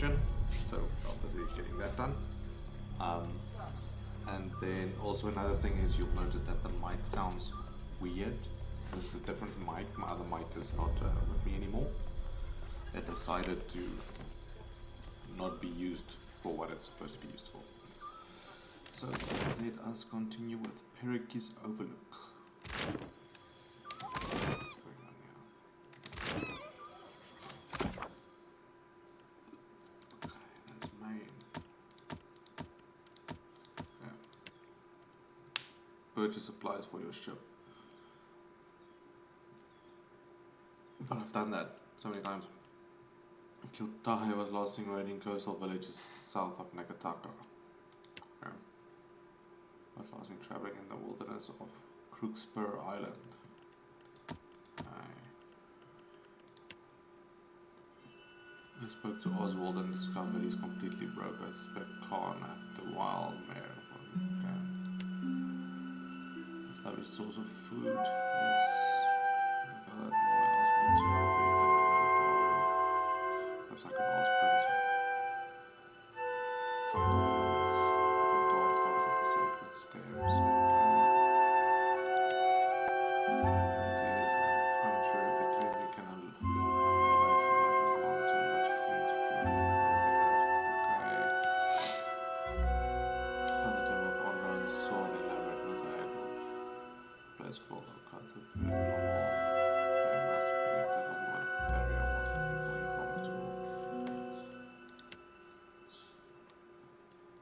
mission, so obviously he's getting that done. And then also another thing is you'll notice that the mic sounds weird. This is a different mic. My other mic is not with me anymore. It decided to not be used for what it's supposed to be used for. So let us continue with Periki's Overlook. What's going on here? Okay, that's main. Okay. Purchase supplies for your ship. But I've done that so many times. Kiltahe was last seen raiding coastal villages south of Nakataka. Okay. Was last seen traveling in the wilderness of Crookspur Island. I spoke to Oswald and discovered he's completely broke. I suspect Khan at the Wild Mare. Okay. Established source of food. Yes. Asked me to help with that. Perhaps I can ask Printer. Confidence. The dark stars at the sacred stairs. Ideas. I'm unsure if the cleansing can elevate your life as long term, but she seems to feel okay. On the table of honor and sword elaborate mosaic of place called Occult of Beautiful Wall. They must be connected on what barrier was before he promised to go.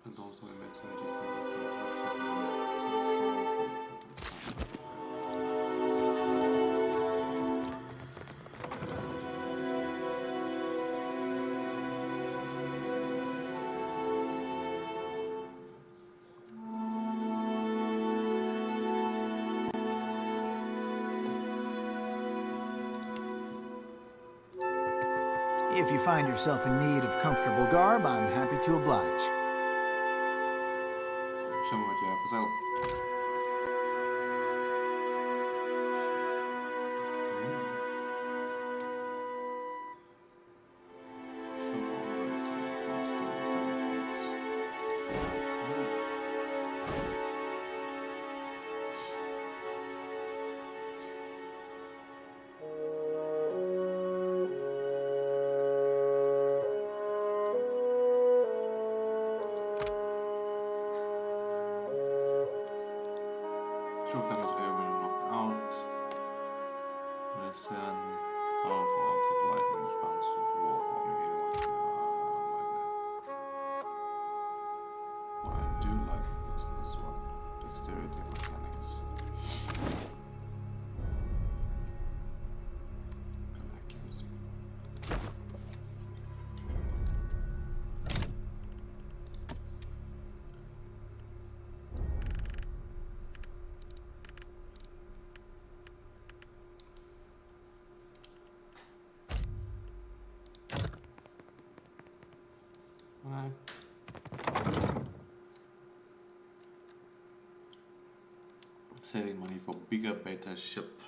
And also I made some distant what's happening. If you find yourself in need of comfortable garb, I'm happy to oblige. Show me what you have for sale. Short damage air when knocked out. Listen, powerful arcs of lightning which bounce off wall harming anyone. What I do like is this one. Dexterity and mechanics. Good accuracy. Alright. Saving money for bigger, better ship.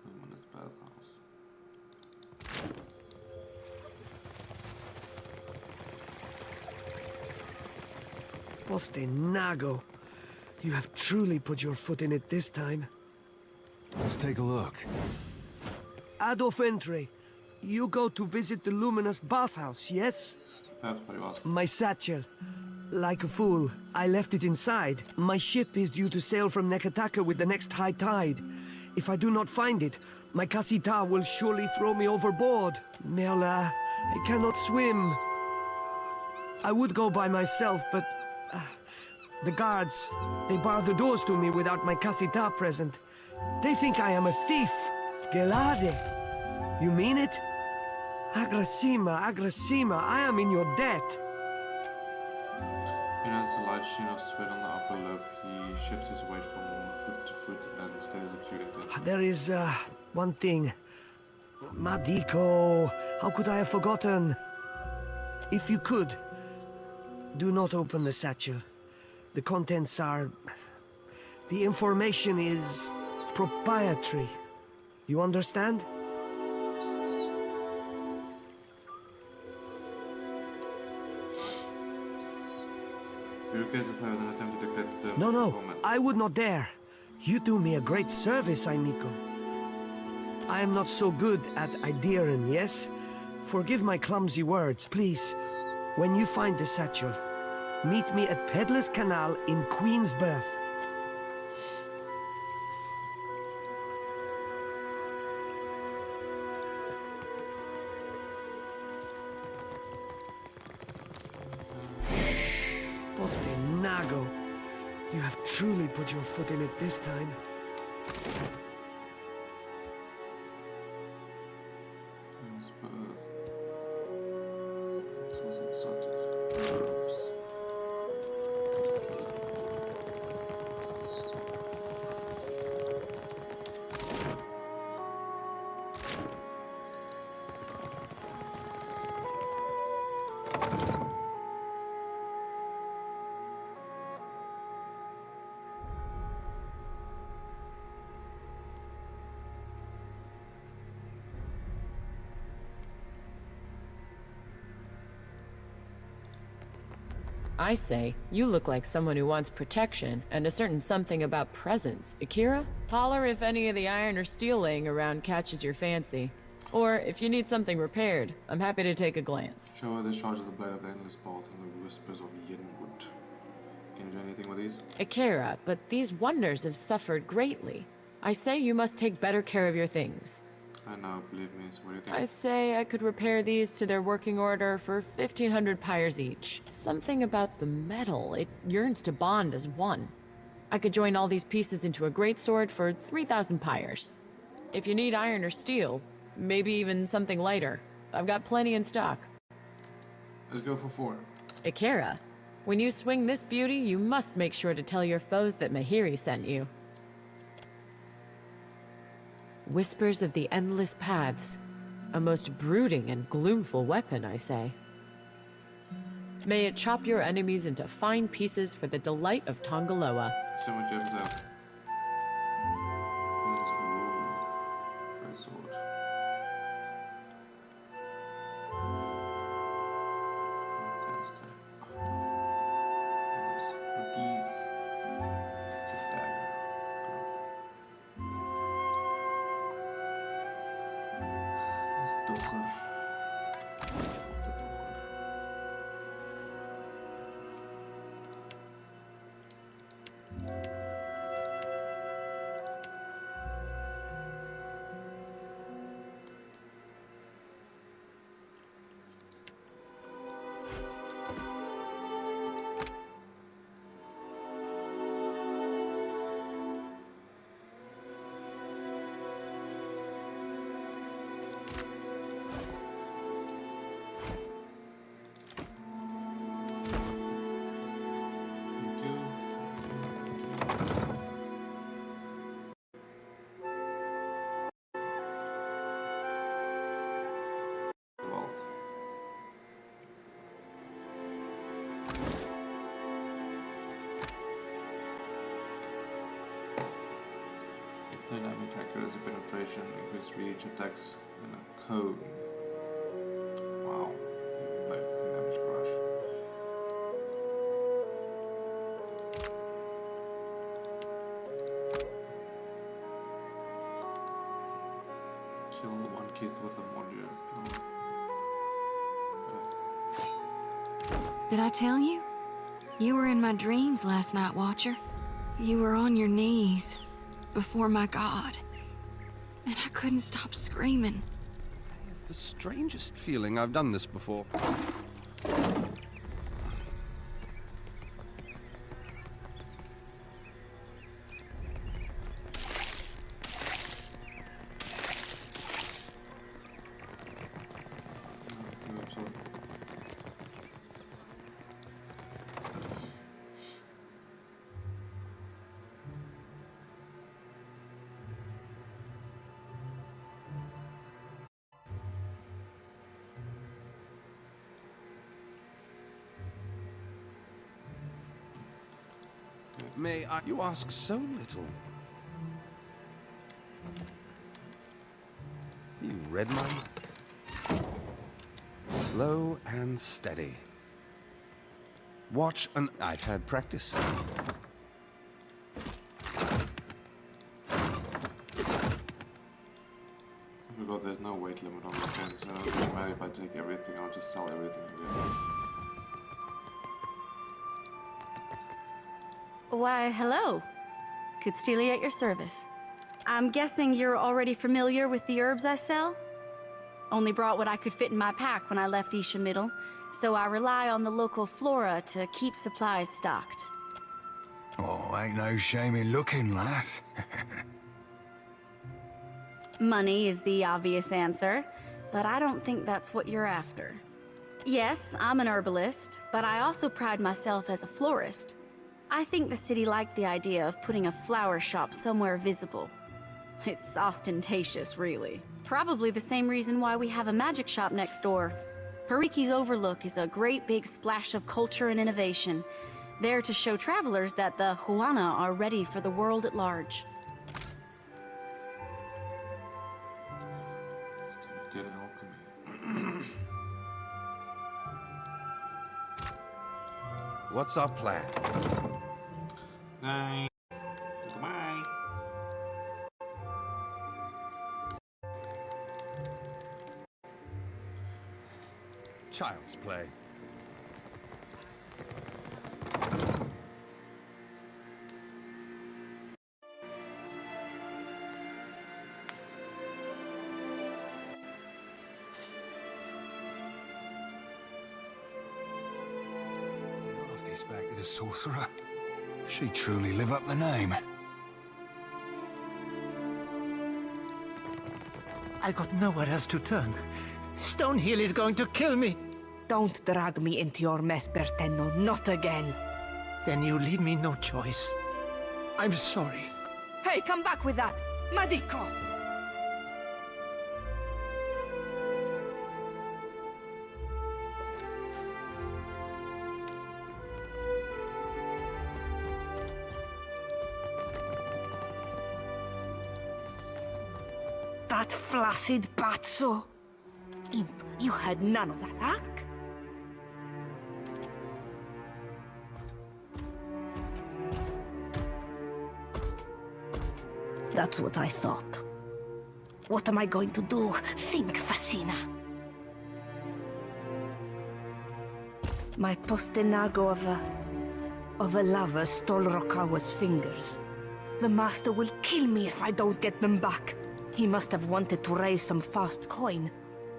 Luminous Bathhouse. Postenago. You have truly put your foot in it this time. Let's take a look. Adolf Entre, you go to visit the luminous bathhouse, yes? That's what you asked. My satchel. Like a fool, I left it inside. My ship is due to sail from Nekataka with the next high tide. If I do not find it, my Casita will surely throw me overboard. Merla, I cannot swim. I would go by myself, but... the guards, they bar the doors to me without my Casita present. They think I am a thief. Gelade. You mean it? Agrasima, I am in your debt. He noticed a light sheen of sweat on the upper lip. He shifts his weight from foot to foot and stares at you intently. There is, one thing. Madiko, how could I have forgotten? If you could, do not open the satchel. The contents are... the information is proprietary. You understand? You replace the fire with an attempt to dictate the No, format. I would not dare. You do me a great service, Aimiko. I am not so good at ideering, yes? Forgive my clumsy words, please. When you find the satchel, meet me at Peddler's Canal in Queensberth. Nago, you have truly put your foot in it this time. Sounds exotic. Herbs. I say, you look like someone who wants protection and a certain something about presence. Akira? Holler if any of the iron or steel laying around catches your fancy. Or if you need something repaired, I'm happy to take a glance. Show her the charge of the blade of the endless path and the whispers of Yenwood. Can you do anything with these? Akira, but these wonders have suffered greatly. I say you must take better care of your things. I know, believe me, so what do you think? I say I could repair these to their working order for 1,500 pyres each. Something about the metal, it yearns to bond as one. I could join all these pieces into a great sword for 3,000 pyres. If you need iron or steel, maybe even something lighter, I've got plenty in stock. Let's go for 4. Akira, when you swing this beauty, you must make sure to tell your foes that Marihi sent you. Whispers of the Endless Paths. A most brooding and gloomful weapon, I say. May it chop your enemies into fine pieces for the delight of Tongaloa. So much episode. Great sword. These. It's a dagger. It's Dogger. Dynamic accuracy, penetration, increased reach, attacks in a cone. Wow. You can play from damage crush. Kill one kid with a warrior. Did I tell you? You were in my dreams last night, Watcher. You were on your knees before my god. And I couldn't stop screaming. I have the strangest feeling I've done this before. May I? You ask so little. You read my mind. Slow and steady. Watch and I've had practice. I forgot there's no weight limit on the pen, so it doesn't matter if I take everything, I'll just sell everything again. Why, hello. Cutsteely at your service. I'm guessing you're already familiar with the herbs I sell? Only brought what I could fit in my pack when I left Isha Middle, so I rely on the local flora to keep supplies stocked. Oh, ain't no shame in looking, lass. Money is the obvious answer, but I don't think that's what you're after. Yes, I'm an herbalist, but I also pride myself as a florist. I think the city liked the idea of putting a flower shop somewhere visible. It's ostentatious, really. Probably the same reason why we have a magic shop next door. Periki's Overlook is a great big splash of culture and innovation, there to show travelers that the Huana are ready for the world at large. Did alchemy. What's our plan? Night. Goodbye. Child's play. Off this back to the sorcerer. She truly live up the name. I got nowhere else to turn. Stonehill is going to kill me. Don't drag me into your mess, Bertenno. Not again. Then you leave me no choice. I'm sorry. Hey, come back with that! Madico! That flaccid Batso! Imp, you had none of that, huh? That's what I thought. What am I going to do? Think, Fascina. My postenago of a lover stole Rokawa's fingers. The master will kill me if I don't get them back. He must have wanted to raise some fast coin.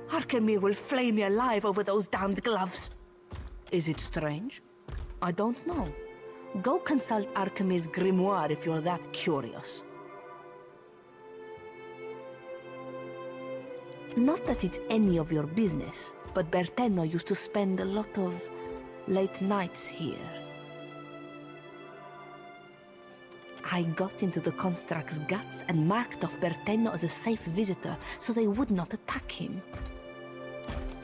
Arkemir will flay me alive over those damned gloves. Is it strange? I don't know. Go consult Arkemir's grimoire if you're that curious. Not that it's any of your business, but Bertenno used to spend a lot of late nights here. I got into the construct's guts and marked off Bertenno as a safe visitor so they would not attack him.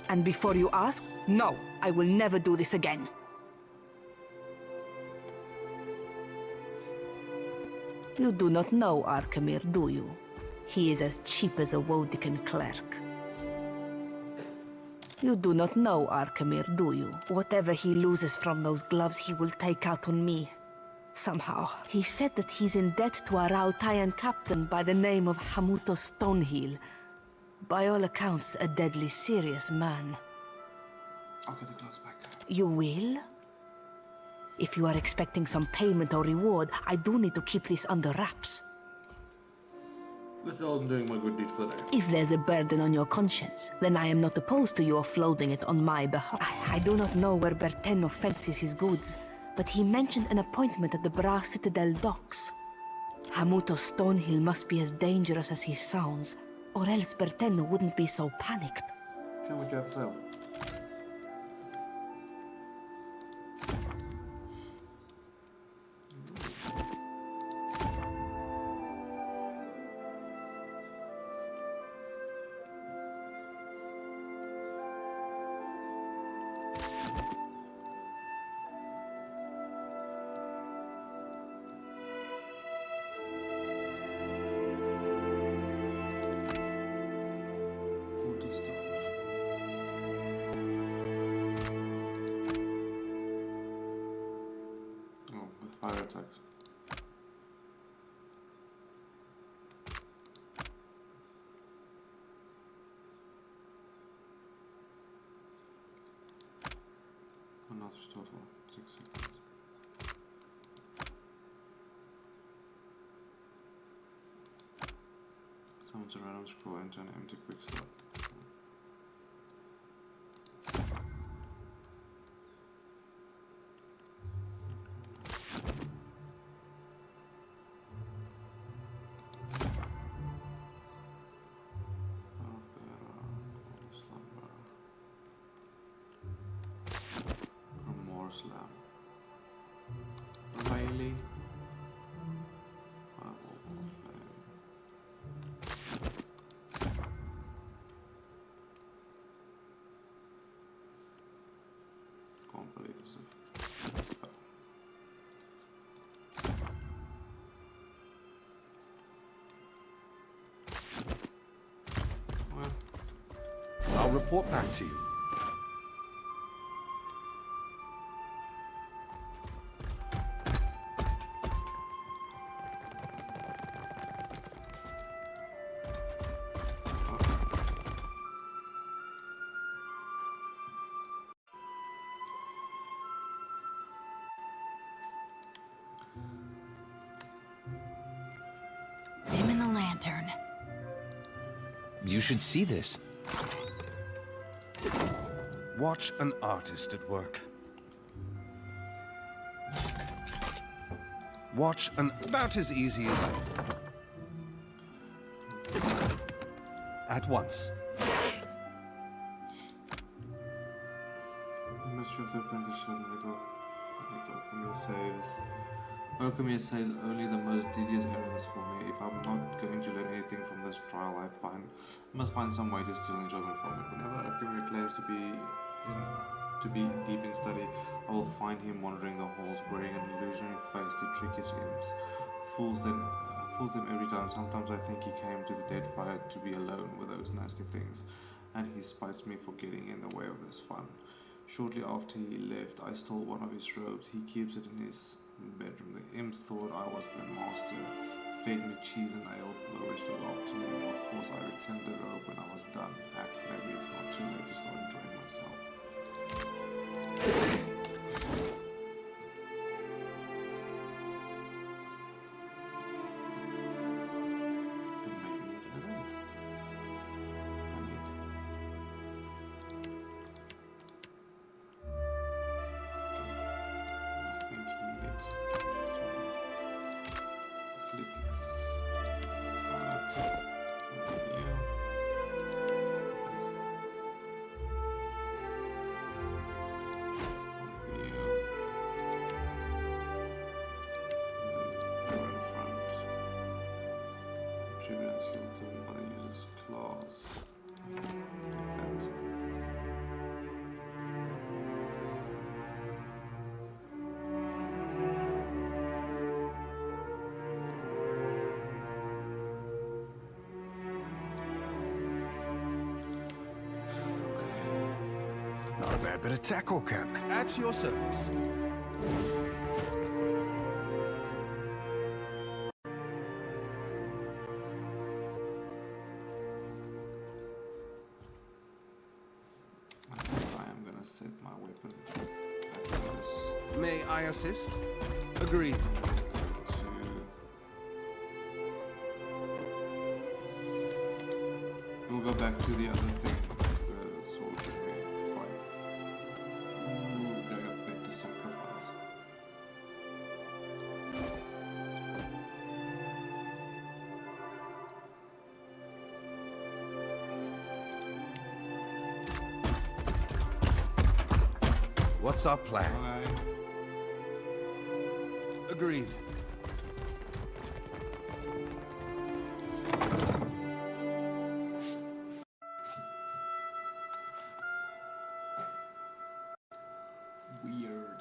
And before you ask, no, I will never do this again. You do not know Arkemir, do you? He is as cheap as a Wodican clerk. You do not know Arkemir, do you? Whatever he loses from those gloves, he will take out on me. Somehow, he said that he's in debt to a Rautayan captain by the name of Hamuto Stonehill. By all accounts, a deadly serious man. I'll get the gloves back. You will? If you are expecting some payment or reward, I do need to keep this under wraps. That's all I'm doing my good deed for the day. If there's a burden on your conscience, then I am not opposed to you offloading it on my behalf. I do not know where Bertenno fences his goods, but he mentioned an appointment at the Bra Citadel docks. Hamuto Stonehill must be as dangerous as he sounds, or else Bertenno wouldn't be so panicked. Show what you have to sell. mastery total 6 seconds. Summons a random scroll into an empty quick slot. Slam. Riley. Fireball, flame. Can't believe it's a spell. Well, I'll report back to you. Dim in the lantern. You should see this. Watch an artist at work. Watch an about as easy as that. At once. The mystery of the apprenticeship Alchemy saves. Alchemy saves only the most tedious errands for me. If I'm not going to learn anything from this trial, I must find some way to steal enjoyment from it. Whenever Alchemy claims to be deep in study, I will find him wandering the halls wearing an illusionary face to trick his imps. Fools them every time. Sometimes I think he came to the Deadfire to be alone with those nasty things, and he spites me for getting in the way of this fun. Shortly after he left, I stole one of his robes. He keeps it in his bedroom. The imps thought I was their master, fed me cheese and ale for the rest of the afternoon. Of course, I returned the robe when I was done. Heck, maybe it's not too late to start enjoying myself. Maybe it isn't. I think he gets this one. Athletics. But it uses claws. Like that. Not a bad bit of tackle, Captain. At your service. I think I am gonna set my weapon back to this. May I assist? Agreed. We'll go back to the other thing, the sword that we fight. Ooh, drag a bit to sacrifice. What's our plan? Okay. Agreed. Weird.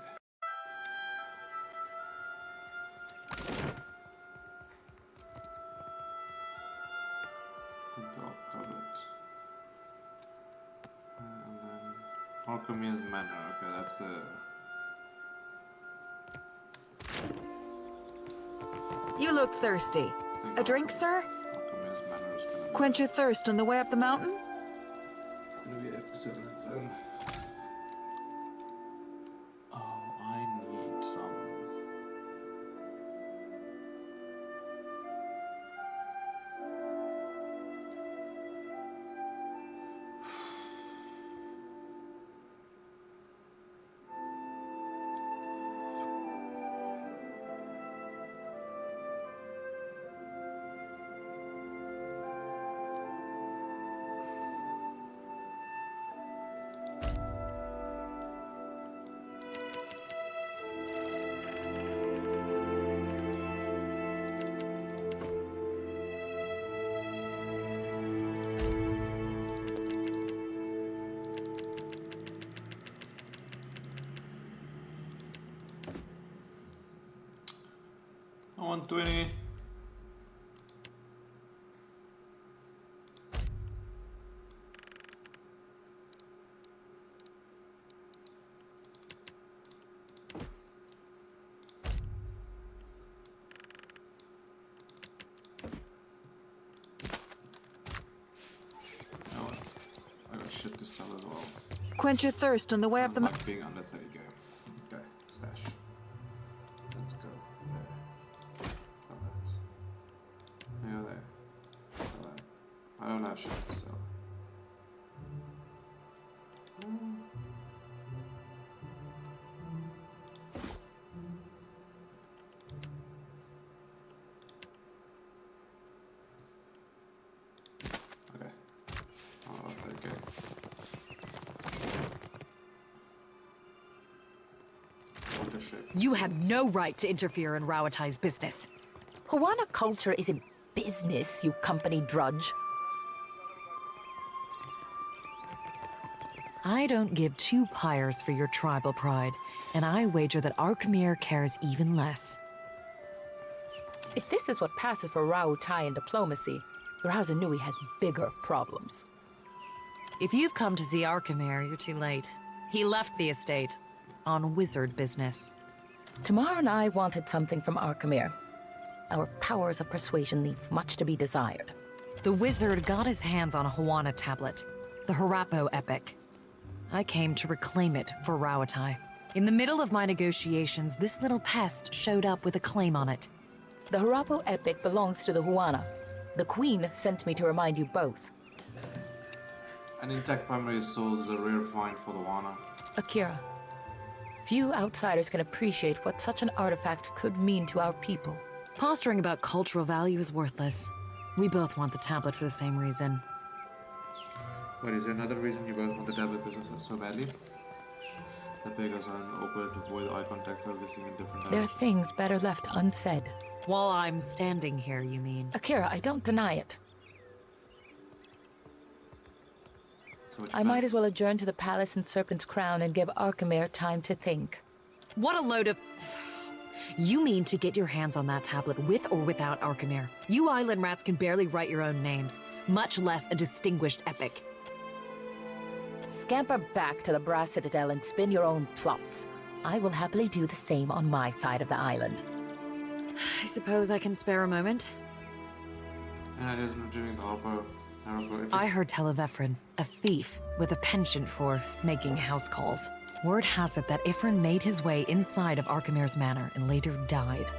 The dog cupboard. And then Alchemy's Manor. Okay, that's the. You look thirsty. A drink, sir? Alchemy's Manor is gonna Quench your thirst on the way up the mountain? be an episode on its own. on, 20. Shit to sell as well. Quench your thirst on the way up the Like being under 30k. Okay, stash. Let's go. There. Sell that. Yeah, there. Sell that. I don't have shit to sell. Okay. Oh, okay. You had no right to interfere in Rawatai's business. Huana culture isn't business, you company drudge. I don't give two pyres for your tribal pride, and I wager that Archimere cares even less. If this is what passes for Rautai in diplomacy, Rauza Nui has bigger problems. If you've come to see Archimere, you're too late. He left the estate on wizard business. Tamar and I wanted something from Archimere. Our powers of persuasion leave much to be desired. The wizard got his hands on a Huana tablet, the Harapo epic. I came to reclaim it for Rawatai. In the middle of my negotiations, this little pest showed up with a claim on it. The Harapo epic belongs to the Huana. The Queen sent me to remind you both. An intact primary source is a rare find for the Wana. Akira, few outsiders can appreciate what such an artifact could mean to our people. Posturing about cultural value is worthless. We both want the tablet for the same reason. What is there another reason you both want the tablet so badly? The beggars are awkward to avoid eye contact, focusing in different There are directions. things better left unsaid. While I'm standing here, you mean? Akira, I don't deny it. So I might as well adjourn to the palace in Serpent's Crown and give Archimere time to think. What a load of... You mean to get your hands on that tablet with or without Archimere? You island rats can barely write your own names, much less a distinguished epic. Scamper back to the Brass Citadel and spin your own plots. I will happily do the same on my side of the island. I suppose I can spare a moment. And I isn't doing the Harapo I heard tell of Ephron, a thief with a penchant for making house calls. Word has it that Ephron made his way inside of Archimere's manor and later died.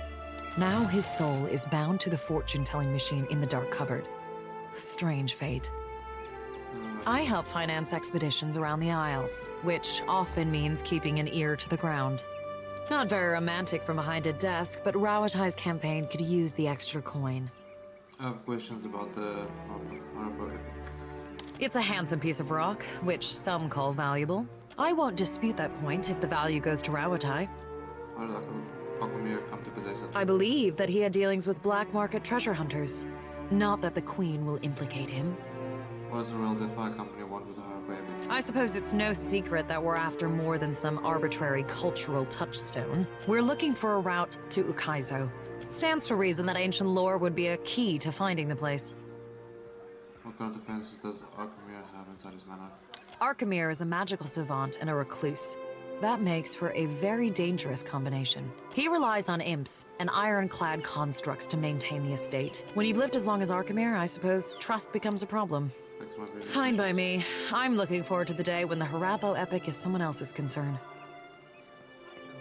Now his soul is bound to the fortune-telling machine in the dark cupboard. Strange fate. I help finance expeditions around the Isles, which often means keeping an ear to the ground. Not very romantic from behind a desk, but Rawatai's campaign could use the extra coin. I have questions about the Harapo epic. It's a handsome piece of rock, which some call valuable. I won't dispute that point if the value goes to Rawatai. How did Archimere come to possess it? I believe that he had dealings with black market treasure hunters. Not that the Queen will implicate him. What does the Royal Deadfire Company want with the Harapo epic? I suppose it's no secret that we're after more than some arbitrary cultural touchstone. We're looking for a route to Ukaizo. Stands to reason that ancient lore would be a key to finding the place. What kind of defenses does Archimere have inside his manor? Archimere is a magical savant and a recluse. That makes for a very dangerous combination. He relies on imps and ironclad constructs to maintain the estate. When you've lived as long as Archimere, I suppose trust becomes a problem. Fine by me. I'm looking forward to the day when the Harapo epic is someone else's concern.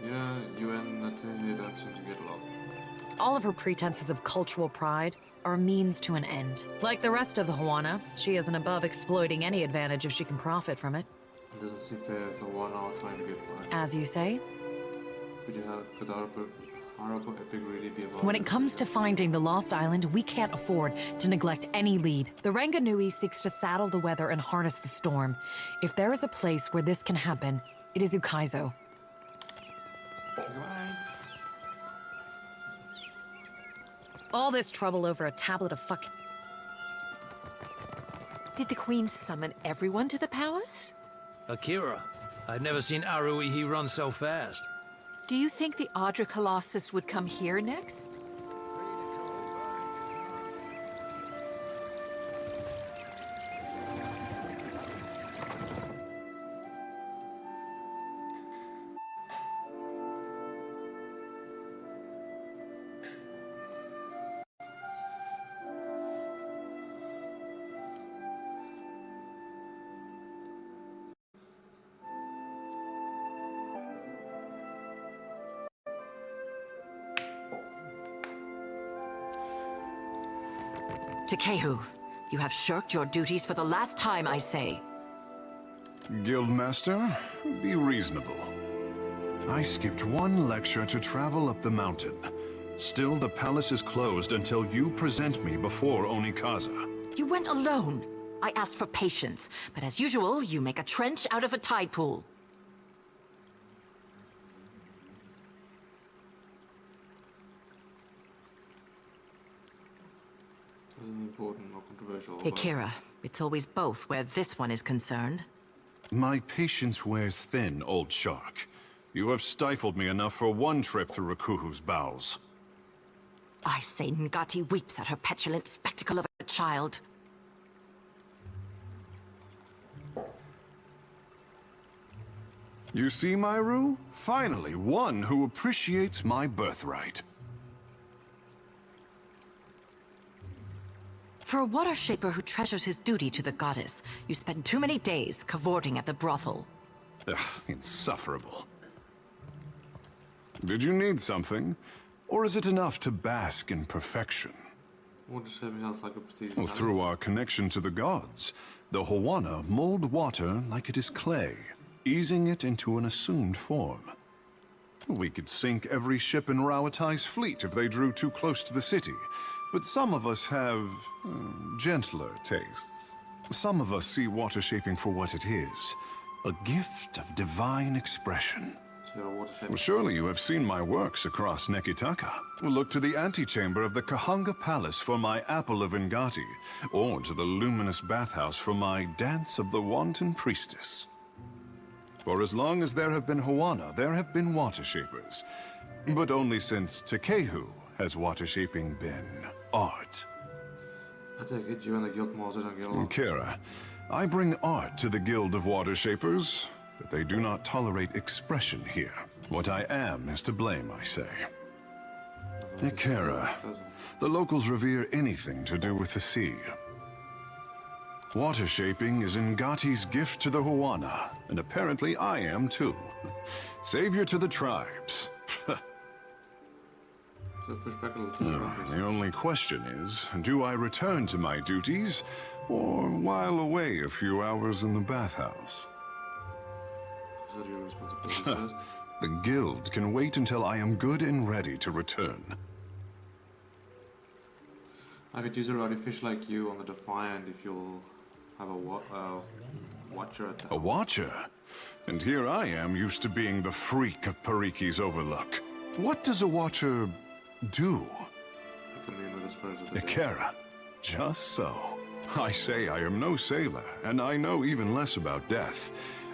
Yeah, you and Natalia don't seem to get along. All of her pretenses of cultural pride are a means to an end. Like the rest of the Huana, she isn't above exploiting any advantage if she can profit from it. It doesn't seem fair if the one are trying to get by. As you say, Could the Harapo epic really be about... when it comes to finding the Lost Island, we can't afford to neglect any lead. The Ranganui seeks to saddle the weather and harness the storm. If there is a place where this can happen, it is Ukaizo. Goodbye. All this trouble over a tablet of fuck... Did the Queen summon everyone to the palace? Akira, I'd never seen Aruihi run so fast. Do you think the Audra Colossus would come here next? Tekehu, you have shirked your duties for the last time, I say. Guildmaster, be reasonable. I skipped one lecture to travel up the mountain. Still, the palace is closed until you present me before Onikaza. You went alone. I asked for patience, but as usual, you make a trench out of a tide pool. This is important or controversial. Akira, it's always both where this one is concerned. My patience wears thin, old shark. You have stifled me enough for one trip through Rakuhu's bowels. I say Ngati weeps at her petulant spectacle of a child. You see, Myru? Finally, one who appreciates my birthright. For a water shaper who treasures his duty to the goddess, you spend too many days cavorting at the brothel. Ugh, insufferable. Did you need something? Or is it enough to bask in perfection? Water shaping sounds like a prestigious Well, through our connection to the gods, the Hawana mold water like it is clay, easing it into an assumed form. We could sink every ship in Rawatai's fleet if they drew too close to the city, but some of us have gentler tastes. Some of us see water shaping for what it is, a gift of divine expression. Well, surely you have seen my works across Nekitaka. Look to the antechamber of the Kahanga Palace for my Apple of Ngati, or to the luminous bathhouse for my Dance of the Wanton Priestess. For as long as there have been Hawana, there have been water shapers. But only since Tekehu has water shaping been art. I take it you and the guild master don't get along. Kira, I bring art to the Guild of Water Shapers, but they do not tolerate expression here. What I am is to blame, I say. Kira, the locals revere anything to do with the sea. Water shaping is Ngati's gift to the Hawana, and apparently I am too. Savior to the tribes. The only question is, do I return to my duties, or while away a few hours in the bathhouse? The guild can wait until I am good and ready to return. I could use a rowdy fish like you on the Defiant if you'll have a watcher at the helm. A watcher? And here I am used to being the freak of Periki's Overlook. What does a watcher do? Commune with the spirits of the dead. Ikera, just so. I say I am no sailor, and I know even less about death.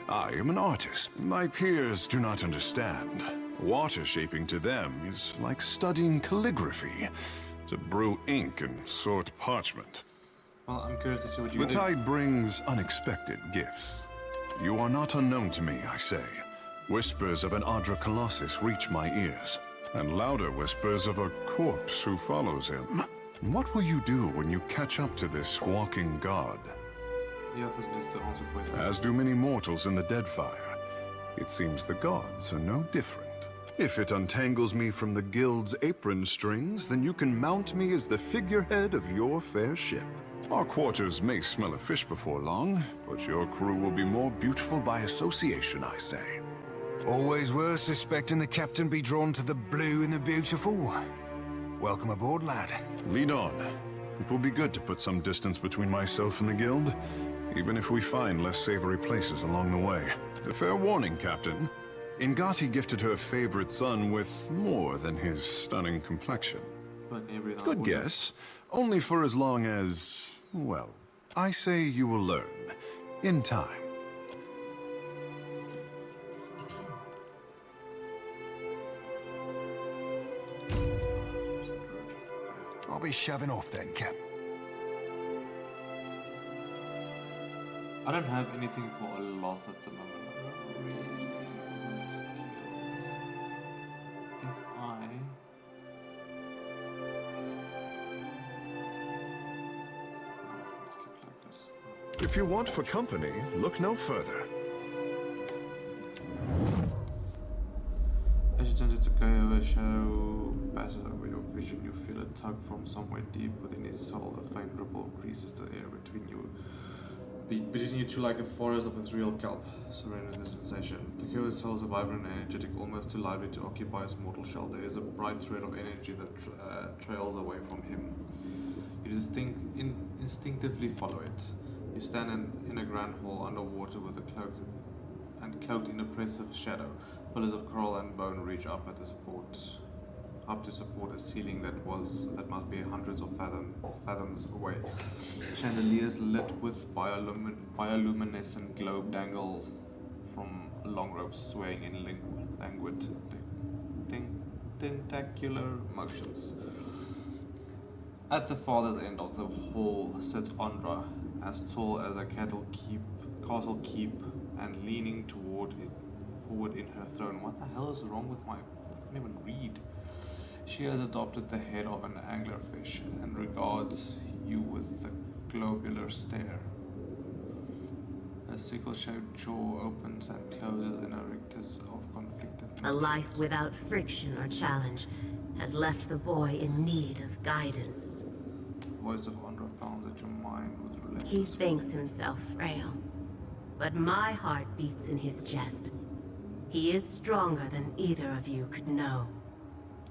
I am an artist. My peers do not understand. Water shaping to them is like studying calligraphy, to brew ink and sort parchment. Well, I'm curious to see what you The do. tide brings unexpected gifts. You are not unknown to me, I say. Whispers of an Adra Colossus reach my ears, and louder whispers of a corpse who follows him. What will you do when you catch up to this walking god? The others needs to answer for his As do many mortals in the Deadfire. It seems the gods are no different. If it untangles me from the guild's apron strings, then you can mount me as the figurehead of your fair ship. Our quarters may smell of fish before long, but your crew will be more beautiful by association, I say. Always worth suspecting the captain be drawn to the blue and the beautiful. Welcome aboard, lad. Lead on. It will be good to put some distance between myself and the guild, even if we find less savory places along the way. A fair warning, Captain. Ngati gifted her favorite son with more than his stunning complexion. Good guess. Only for as long as, well, I say you will learn. In time. I'll be shoving off then, Cap. I don't have anything for a lot at the moment. Really, skills. If I let's keep it like this. If you want for company, look no further. As you turn to Takayo a shadow passes over your vision, you feel a tug from somewhere deep within his soul. A faint ripple creases the air between you two like a forest of ethereal kelp. Surrender the sensation. The hero's soul is vibrant and energetic, almost too lively to occupy his mortal shell. There is a bright thread of energy that trails away from him. You instinctively follow it. You stand in a grand hall underwater with cloaked in oppressive shadow. Pillars of coral and bone reach up to support a ceiling that must be hundreds of fathoms away. Chandeliers lit with bioluminescent globe dangle from long ropes swaying in languid tentacular motions. At the farthest end of the hall sits Andra, as tall as a castle keep, and leaning forward in her throne. What the hell is wrong with my... I can't even read. She has adopted the head of an anglerfish and regards you with a globular stare. Her sickle-shaped jaw opens and closes in a rictus of conflicted motions. A life without friction or challenge has left the boy in need of guidance. The voice of Andra pounds at your mind with relentless... He thinks himself frail, but my heart beats in his chest. He is stronger than either of you could know.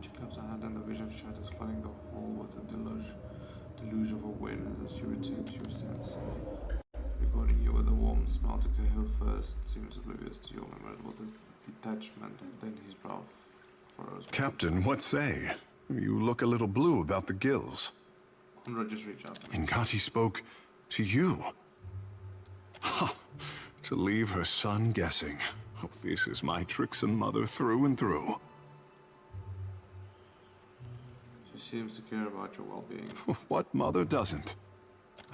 She claps her hand and the vision shatters, flooding the hall with a deluge of awareness as she returns your sense. Regarding you with a warm smile to Cahill first, seems oblivious to your memorable detachment, and then his brow furrows. Captain, what say? You look a little blue about the gills. Andra just reached out to me. Ingati spoke to you. Ha! To leave her son guessing. Oh, this is my tricksome mother through and through. She seems to care about your well-being. What mother doesn't?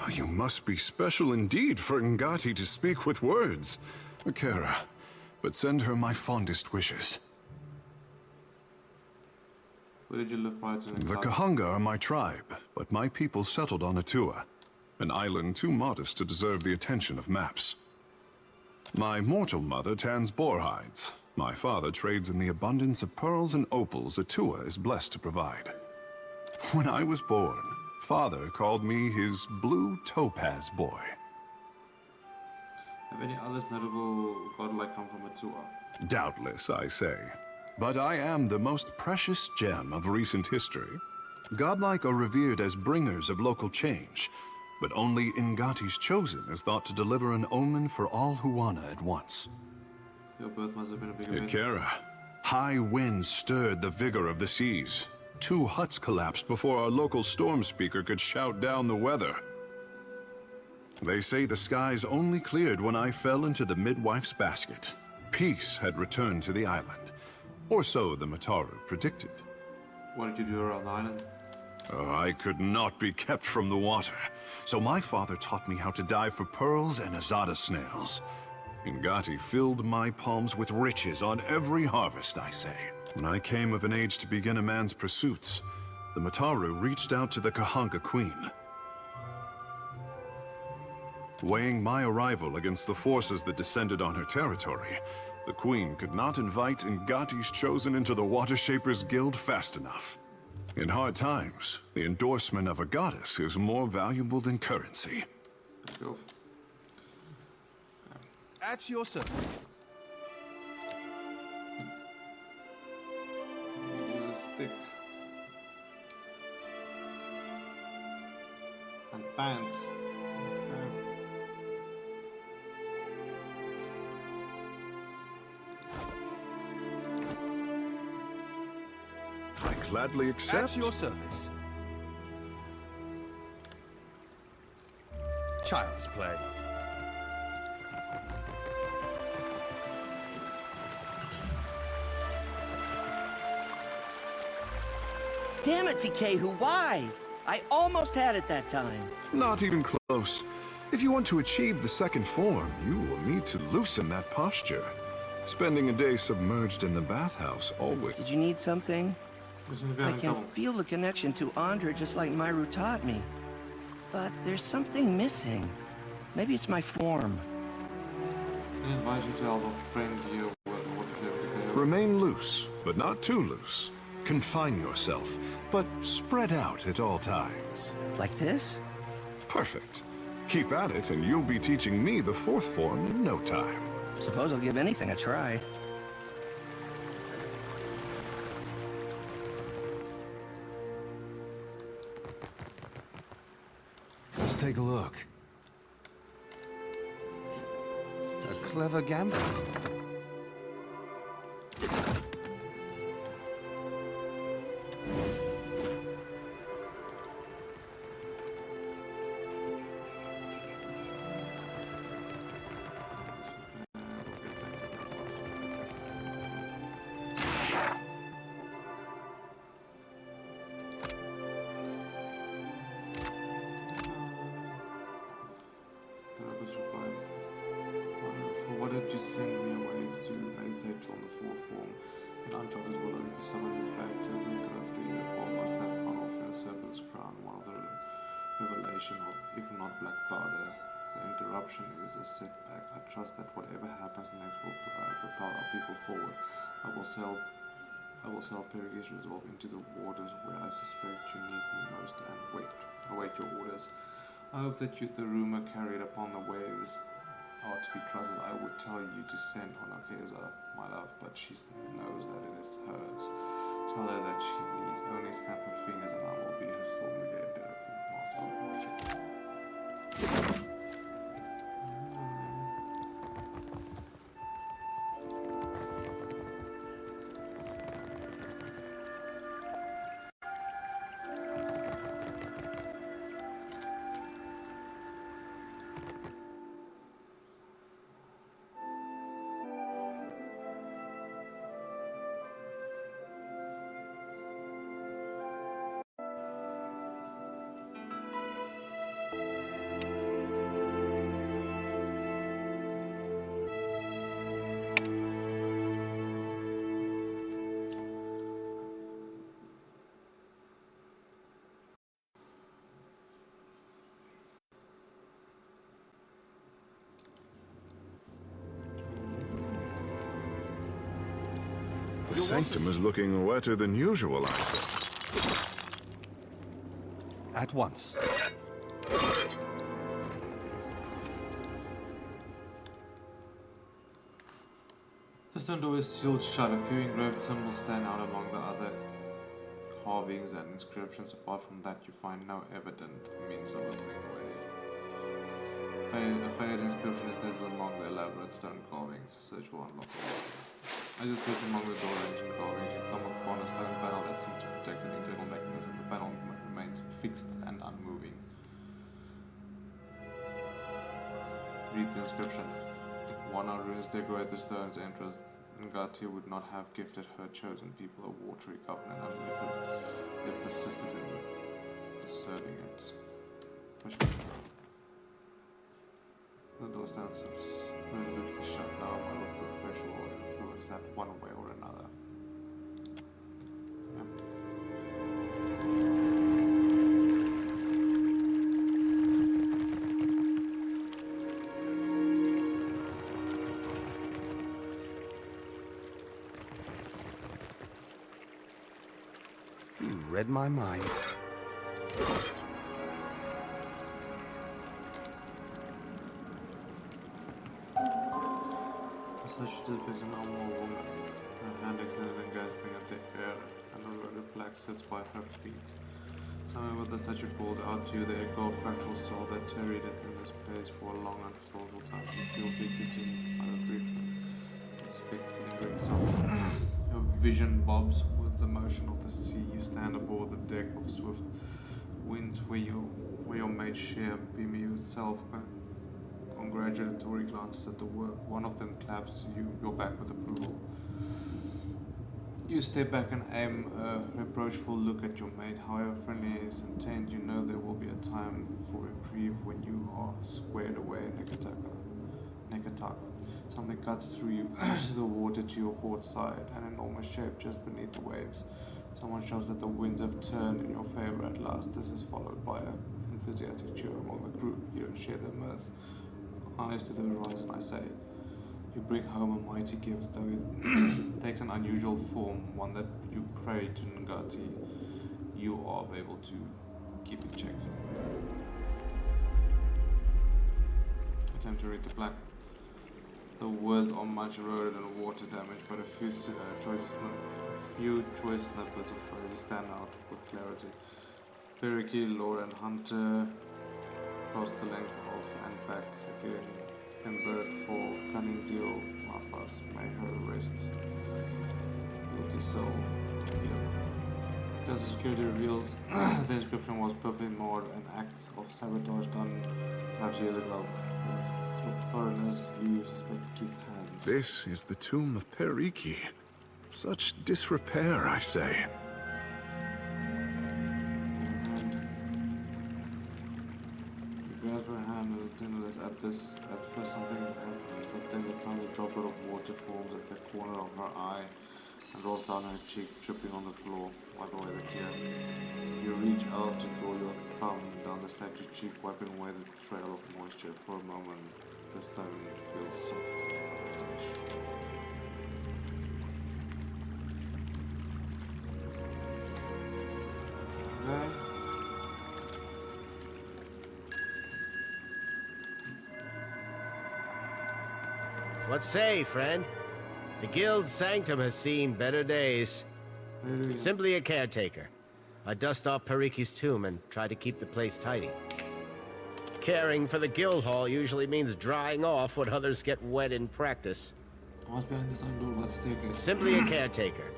Oh, you must be special indeed for Ngati to speak with words. Akira, but send her my fondest wishes. Where did you live prior to The Kahanga are my tribe, but my people settled on Atua, an island too modest to deserve the attention of maps. My mortal mother tans boar hides. My father trades in the abundance of pearls and opals Atua is blessed to provide. When I was born, Father called me his blue topaz boy. Have any others notable godlike come from Atua? Doubtless, I say. But I am the most precious gem of recent history. Godlike are revered as bringers of local change, but only Ngati's chosen is thought to deliver an omen for all Huana at once. Your birth must have been a big event. Ikera, high winds stirred the vigor of the seas. 2 huts collapsed before our local storm speaker could shout down the weather. They say the skies only cleared when I fell into the midwife's basket. Peace had returned to the island, or so the Mataru predicted. What did you do around the island? Oh, I could not be kept from the water, so my father taught me how to dive for pearls and azada snails. Ngati filled my palms with riches on every harvest, I say. When I came of an age to begin a man's pursuits, the Mataru reached out to the Kahanga Queen. Weighing my arrival against the forces that descended on her territory, the Queen could not invite Ngati's chosen into the Watershapers Guild fast enough. In hard times, the endorsement of a goddess is more valuable than currency. Let's go. At your service. Use a stick. And pants. I gladly accept. At your service. Child's play. Damn it, Tikehu, why? I almost had it that time. Not even close. If you want to achieve the second form, you will need to loosen that posture. Spending a day submerged in the bathhouse always... Did you need something? I can feel the connection to Andra just like Myru taught me. But there's something missing. Maybe it's my form. I advise you to help a friend here with what you have to do. Remain loose, but not too loose. Confine yourself, but spread out at all times. Like this? Perfect. Keep at it, and you'll be teaching me the fourth form in no time. Suppose I'll give anything a try. Let's take a look. A clever gambit. What did you send me away to meditate on the fourth form? And uncharted will only summon you back to the therapy. One must have gone off in a serpent's crown, one of the revelation of, if not black powder. The interruption is a setback. I trust that whatever happens next will propel our people forward. I will sail Periki's resolve into the waters where I suspect you need me most and await your orders. I hope that the rumor carried upon the waves are to be trusted. I would tell you to send Honokeza, my love, but she knows that it is hers. Tell her that she needs only snap her fingers and I will be her storm-related master of worship. The sanctum is looking wetter than usual, I say. At once. The stone door is sealed shut. A few engraved symbols stand out among the other carvings and inscriptions. Apart from that, you find no evident means of opening the way. A faded inscription is nestled among the elaborate stone carvings. Search will unlock the door. As you search among the door engine carvings, you come upon a stone panel that seems to protect an internal mechanism. The panel remains fixed and unmoving. Read the inscription. One our runes decorate the stone's entrance. Ngati would not have gifted her chosen people a watery covenant unless they persisted in deserving it. The door stands resolutely shut now by the pressure will influence that one way or another. You read my mind. Such depicts an unwell woman, her hand extended and gasping at the air, and a loaded black sits by her feet. Tell me what the statue called out to you, the echo of fractal soul that tarried in this place for a long and thoughtful time. You feel fidgeting, I agree. Expect lingering something. Your vision bobs with the motion of the sea. You stand aboard the deck of swift winds where your mate share beam you itself. Congratulatory glances at the work. One of them claps your back with approval. You step back and aim a reproachful look at your mate. However friendly his intent, you know there will be a time for reprieve when you are squared away in Nekataka. Something cuts through you to the water to your port side, an enormous shape just beneath the waves. Someone shows that the winds have turned in your favor at last. This is followed by an enthusiastic cheer among the crew. You don't share their mirth. Eyes to the horizon, I say. You bring home a mighty gift, though it takes an unusual form, one that you pray to Ngati you are able to keep in check. Attempt to read the plaque. The words are much eroded and water damaged, but a few choice snippets of phrases stand out with clarity. Periki, Lord and Hunter crossed the length of and back again. Embered for cunning deal, Mafas, may her rest. Guilty soul. Yep. As the security reveals, the inscription was perfectly ignored, an act of sabotage done perhaps years ago. With thoroughness, you suspect Keith hands. This is the tomb of Periki. Such disrepair, I say. You grasp her hand a little tenderness at this. At first something happens, but then a tiny droplet of water forms at the corner of her eye and rolls down her cheek, dripping on the floor. Wipe away the tear. You reach out to draw your thumb down the statue's cheek, wiping away the trail of moisture. For a moment, the stone feels soft at the touch. Okay. What say, friend? The guild sanctum has seen better days. Simply a caretaker. I dust off Periki's tomb and try to keep the place tidy. Caring for the guild hall usually means drying off what others get wet in practice. What's behind this door by the staircase? Simply a caretaker.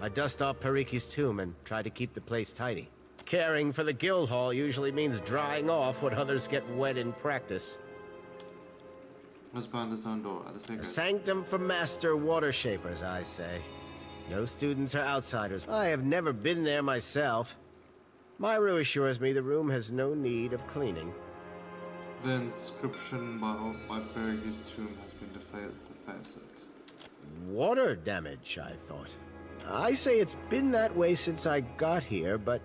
I dust off Periki's tomb and try to keep the place tidy. Caring for the guild hall usually means drying off what others get wet in practice. What's behind the stone door at the staircase? A sanctum for master water shapers, I say. No students or outsiders. I have never been there myself. Myru assures me the room has no need of cleaning. The inscription by Periki's tomb has been defaced. Water damage, I thought. I say it's been that way since I got here, but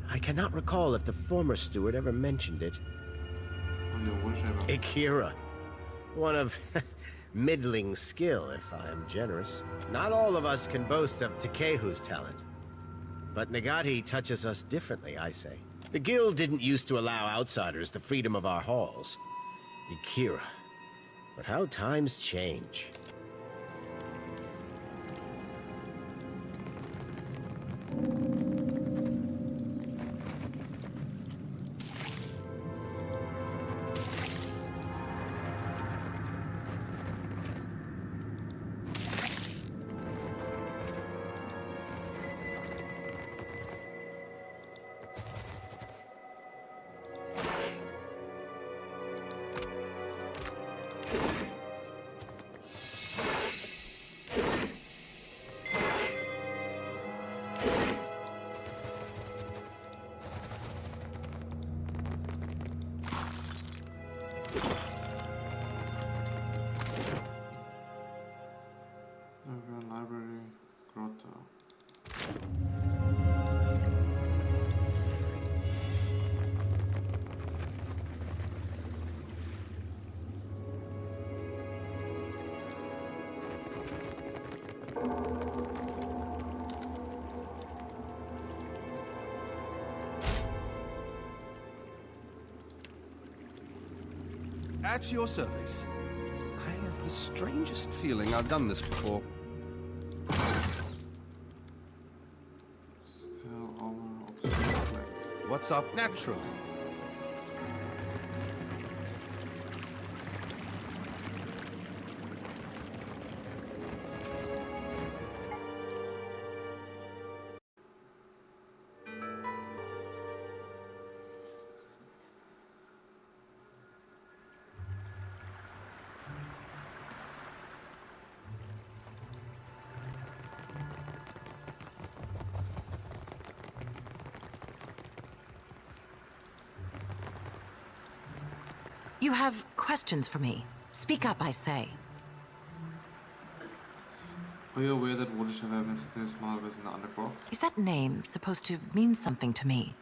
I cannot recall if the former steward ever mentioned it. Oh, your water shaper. Akira. One of middling skill, if I am generous. Not all of us can boast of Takehu's talent. But Nagati touches us differently, I say. The guild didn't used to allow outsiders the freedom of our halls. Akira. But how times change. Library, grotto. At your service. I have the strangest feeling I've done this before. What's up naturally? You have questions for me. Speak up, I say. Are you aware that watershed have been sitting small in the undergrowth? Is that name supposed to mean something to me?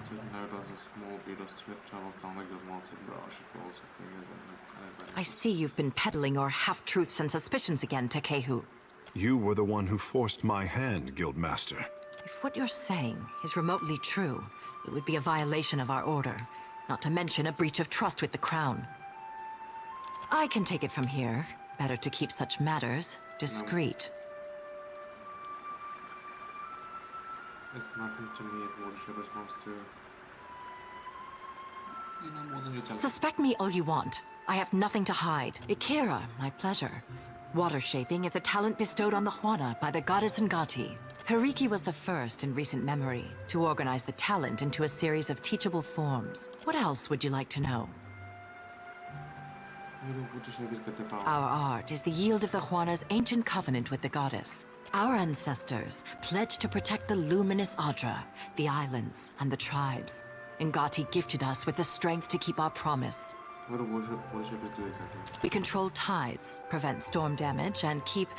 Take note of the small beetle travels down the guild mountain brow. She rolls her fingers and I see you've been peddling your half-truths and suspicions again, Takehu. You were the one who forced my hand, Guildmaster. If what you're saying is remotely true, it would be a violation of our order, not to mention a breach of trust with the Crown. I can take it from here. Better to keep such matters discreet. It's nothing to me if Watershippers wants to. You know more than you tell. Suspect me all you want. I have nothing to hide. Ikira, my pleasure. Water shaping is a talent bestowed on the Huana by the goddess Ngati. Periki was the first in recent memory to organize the talent into a series of teachable forms. What else would you like to know? Our art is the yield of the Huana's ancient covenant with the goddess. Our ancestors pledged to protect the luminous Adra, the islands, and the tribes. Ngati gifted us with the strength to keep our promise. What do worshippers do exactly? We control tides, prevent storm damage, and keep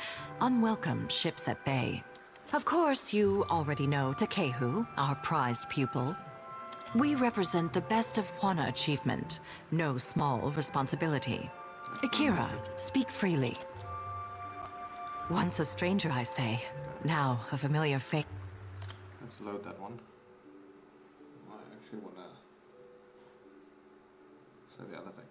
unwelcome ships at bay. Of course, you already know Takehu, our prized pupil. We represent the best of Huana achievement, no small responsibility. Ikira, speak freely. Once a stranger, I say, now a familiar face. Let's load that one. I actually want to say the other thing.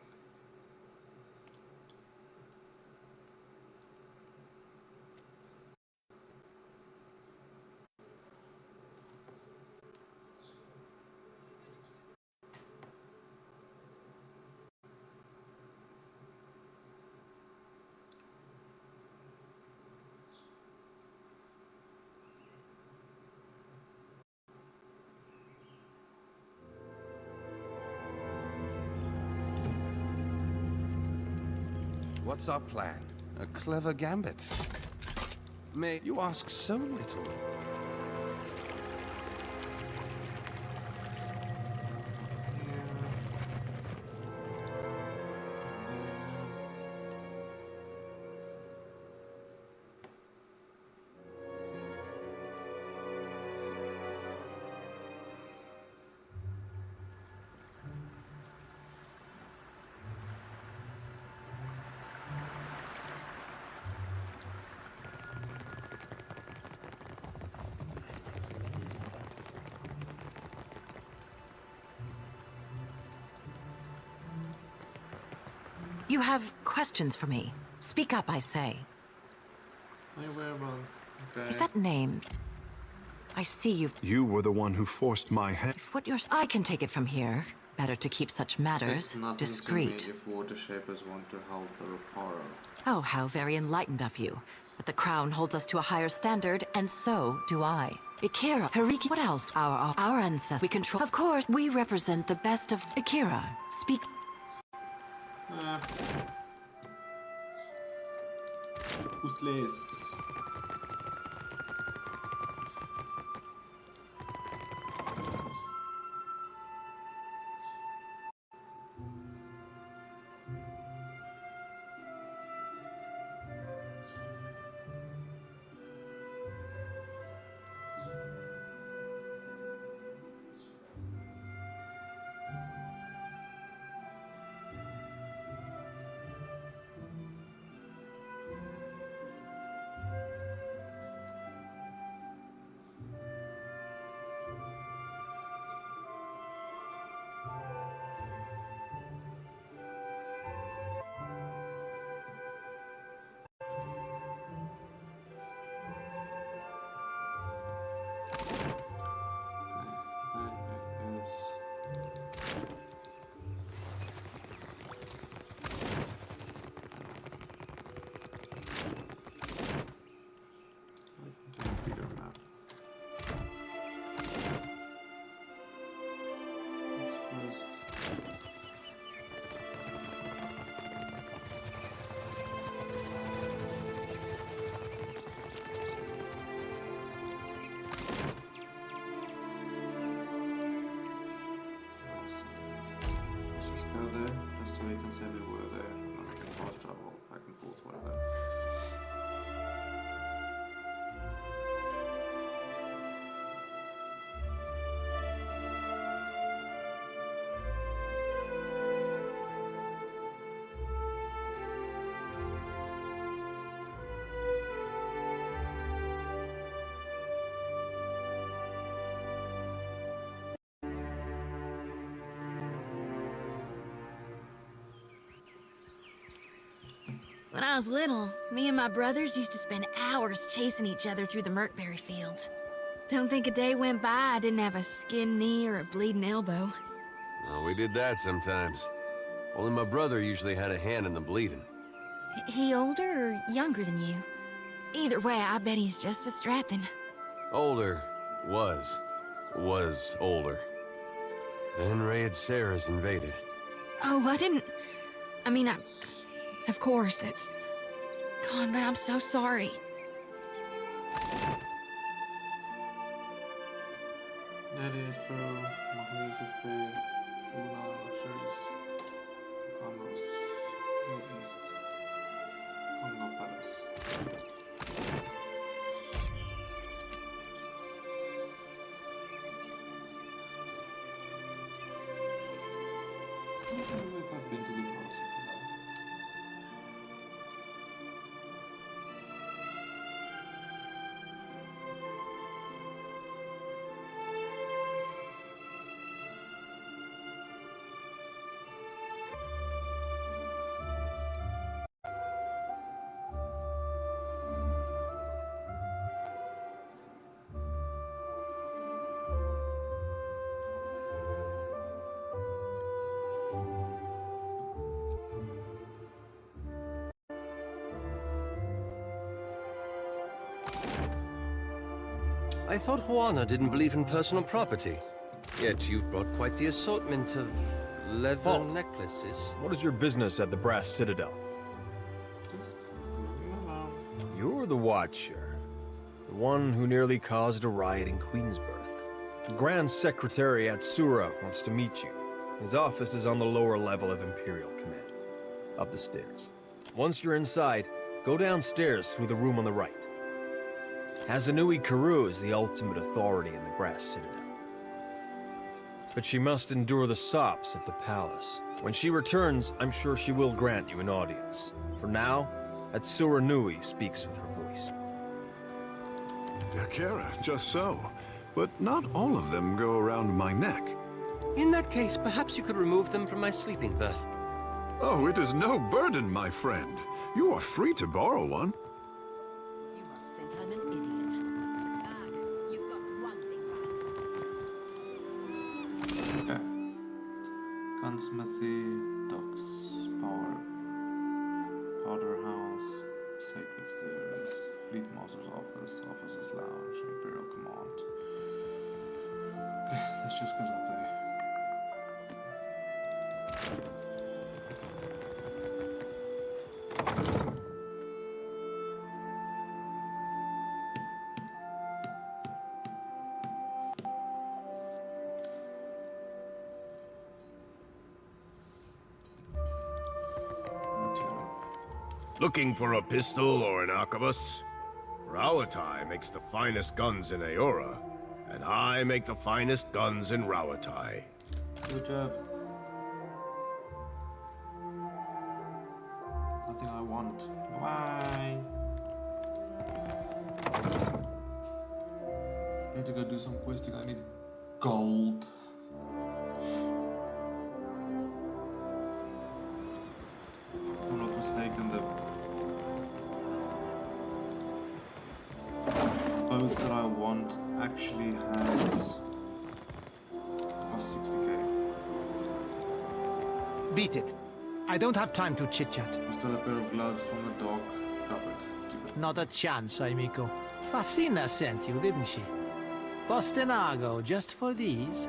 What's our plan? A clever gambit. May you ask so little? You have questions for me. Speak up, I say. Okay. Is that name? I see you've... You were the one who forced my hand. If what you're... I can take it from here. Better to keep such matters discreet. If water shapers want to help the Reparo. Oh, how very enlightened of you. But the Crown holds us to a higher standard, and so do I. Ikira, Periki, what else? Our ancestors. We control... Of course, we represent the best of... Ikira, speak... Useless. Go there, just so we can say we were there, and then we can fast travel back and forth, whatever. When I was little, me and my brothers used to spend hours chasing each other through the Merkberry fields. Don't think a day went by I didn't have a skinned knee or a bleeding elbow. Oh, we did that sometimes. Only my brother usually had a hand in the bleeding. He older or younger than you? Either way, I bet he's just as strapping. Older. Was older. Then Raid Sarah's invaded. Oh, I didn't... I mean, of course, that's... God, but I'm so sorry. That is, bro. Marihi is the Luna luxuries. Degnos, East, Congo Palace. I don't know if I've been to the Citadel. I thought Juana didn't believe in personal property. Yet you've brought quite the assortment of leather necklaces. What is your business at the Brass Citadel? You're the Watcher. The one who nearly caused a riot in Queensbirth. The Grand Secretary at Sura wants to meet you. His office is on the lower level of Imperial Command. Up the stairs. Once you're inside, go downstairs through the room on the right. Hazanui Karu is the ultimate authority in the Brass Citadel. But she must endure the sops at the palace. When she returns, I'm sure she will grant you an audience. For now, Atsura Nui speaks with her voice. Yakera, just so. But not all of them go around my neck. In that case, perhaps you could remove them from my sleeping berth. Oh, it is no burden, my friend. You are free to borrow one. Gunsmithy, docks, powder house, sacred stairs, fleet master's office, officers lounge, imperial command. Okay, this just goes up there. Looking for a pistol or an arquebus? Rawatai makes the finest guns in Aora, and I make the finest guns in Rawatai. Good job. Nothing I want. Bye. I need to go do some questing. I need gold. If I'm not mistaken, the boat that I want actually has cost 60k. Beat it. I don't have time to chit-chat. Still a pair of gloves from the dog cupboard. Not a chance, Aimiko. Fasina sent you, didn't she? Bostenago, just for these?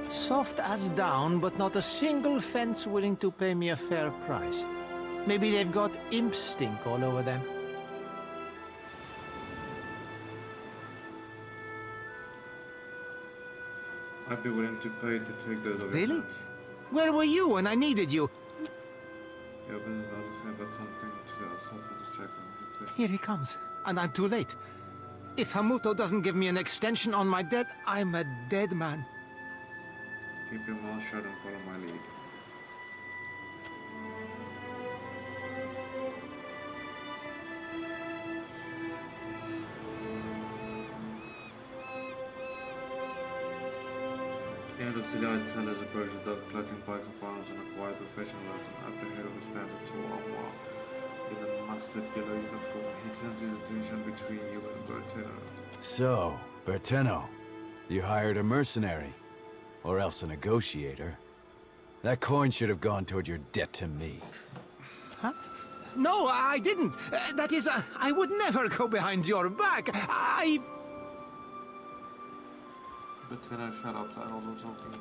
Soft as down, but not a single fence willing to pay me a fair price. Maybe they've got imp stink all over them. I'd be willing to pay to take those over. Really? Where were you when I needed you? Yeah, but I'll just say about something to do. I'll just check them. Here he comes, and I'm too late. If Hamuto doesn't give me an extension on my debt, I'm a dead man. Keep your mouth shut and follow my lead. The end of Silhouette sellers approached the dog, clutching pikes and farms and a quiet professionalism at the head of the stands of Tuamwa. in a mustard yellow uniform. He turns his attention between you and Bertino. So, Bertino, you hired a mercenary, or else a negotiator. That coin should have gone toward your debt to me. Huh? No, I didn't. That is, I would never go behind your back. Bertino, shut up, they're also talking.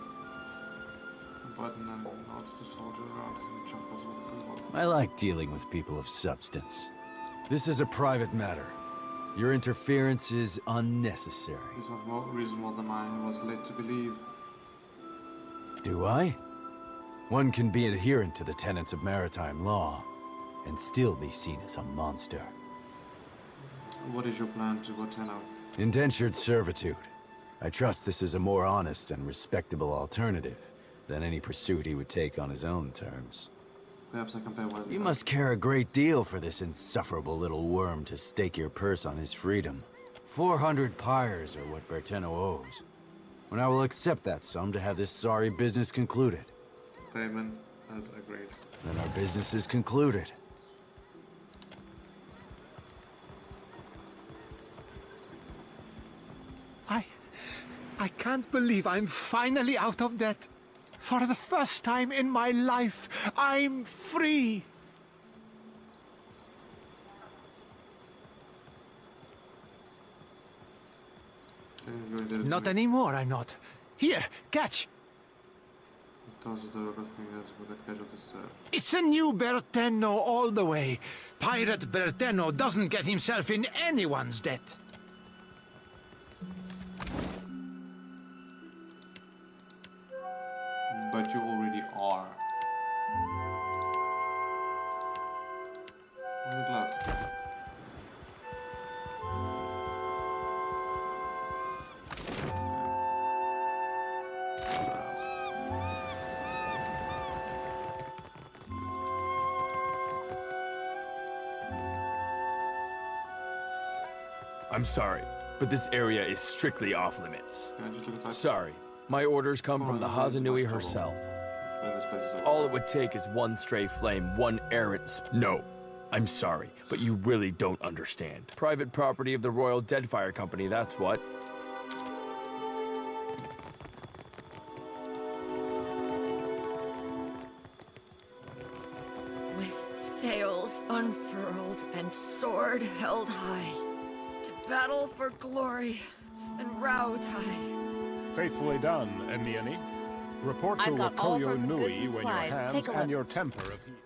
Button and nods to soldier around him and chuckles with approval. I like dealing with people of substance. This is a private matter. Your interference is unnecessary. You have more reasonable than I was led to believe. Do I? One can be adherent to the tenets of maritime law, and still be seen as a monster. What is your plan to Bertino? Indentured servitude. I trust this is a more honest and respectable alternative than any pursuit he would take on his own terms. Perhaps I can pay what You must care a great deal for this insufferable little worm to stake your purse on his freedom. 400 pyres are what Bertino owes. And I will accept that sum to have this sorry business concluded. Payment as agreed. Then our business is concluded. I can't believe I'm finally out of debt. For the first time in my life, I'm free. Not anymore, I'm not. Here, catch. It's a new Berteno all the way. Pirate Berteno doesn't get himself in anyone's debt. But you already are. Only gloves. I'm sorry, but this area is strictly off limits. Sorry, my orders come from the Hazanui herself. All it would take is one stray flame, one errant No, I'm sorry, but you really don't understand. Private property of the Royal Deadfire Company, that's what. With sails unfurled and sword held high, to battle for glory and Rautai. Faithfully done, Emiani. Report to Wakoyo Nui when your hands and your temper of heat.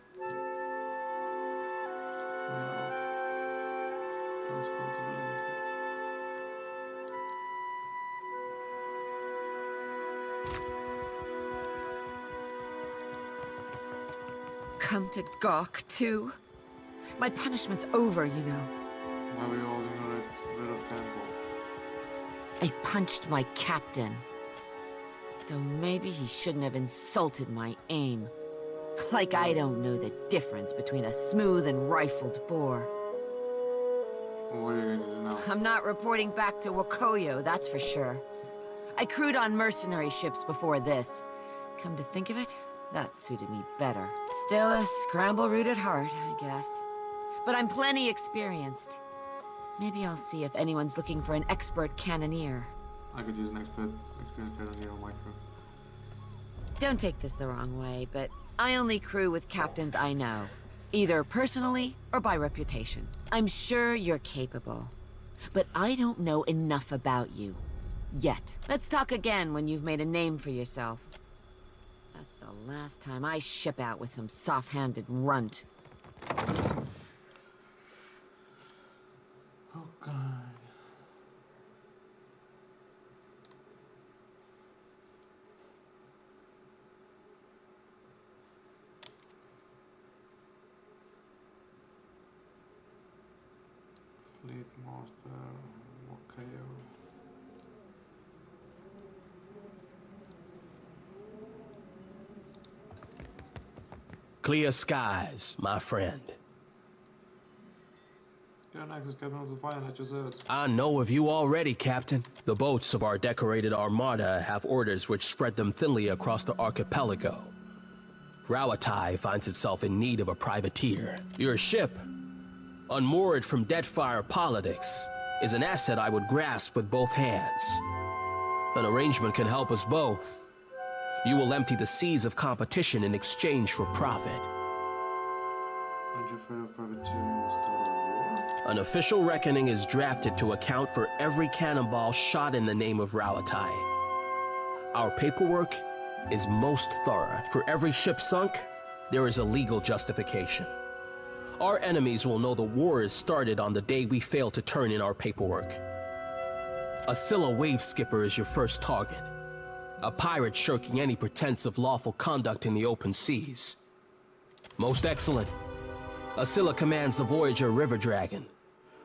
Come to gawk, too? My punishment's over, you know. Why were you holding a red of candle? I punched my captain. Though maybe he shouldn't have insulted my aim. Like I don't know the difference between a smooth and rifled bore. What are you going to do now? I'm not reporting back to Wakoyo, that's for sure. I crewed on mercenary ships before this. Come to think of it, that suited me better. Still a scramble root at heart, I guess. But I'm plenty experienced. Maybe I'll see if anyone's looking for an expert cannoneer. I could use an experienced cannoneer on my crew. Don't take this the wrong way, but I only crew with captains I know. Either personally or by reputation. I'm sure you're capable. But I don't know enough about you. Yet. Let's talk again when you've made a name for yourself. That's the last time I ship out with some soft-handed runt. Oh, God. Fleet Master, Wakoyo. Clear skies, my friend. Get an access cabin the fire at your service. I know of you already, Captain. The boats of our decorated armada have orders which spread them thinly across the archipelago. Rauatai finds itself in need of a privateer. Your ship, unmoored from Deadfire politics, is an asset I would grasp with both hands. An arrangement can help us both. You will empty the seas of competition in exchange for profit. An official reckoning is drafted to account for every cannonball shot in the name of Rauatai. Our paperwork is most thorough. For every ship sunk, there is a legal justification. Our enemies will know the war is started on the day we fail to turn in our paperwork. A Scylla wave skipper is your first target. A pirate shirking any pretense of lawful conduct in the open seas. Most excellent. A Scylla commands the Voyager River Dragon,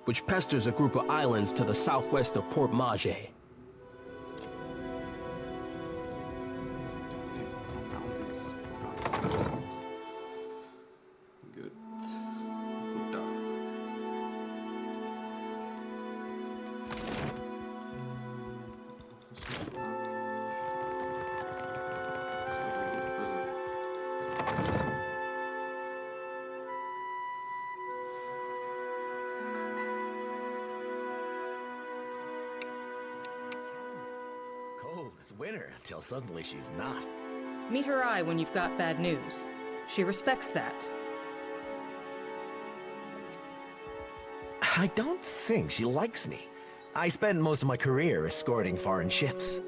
which pesters a group of islands to the southwest of Port Mage. Winner until suddenly she's not. Meet her eye when you've got bad news. She respects that. I don't think she likes me. I spent most of my career escorting foreign ships.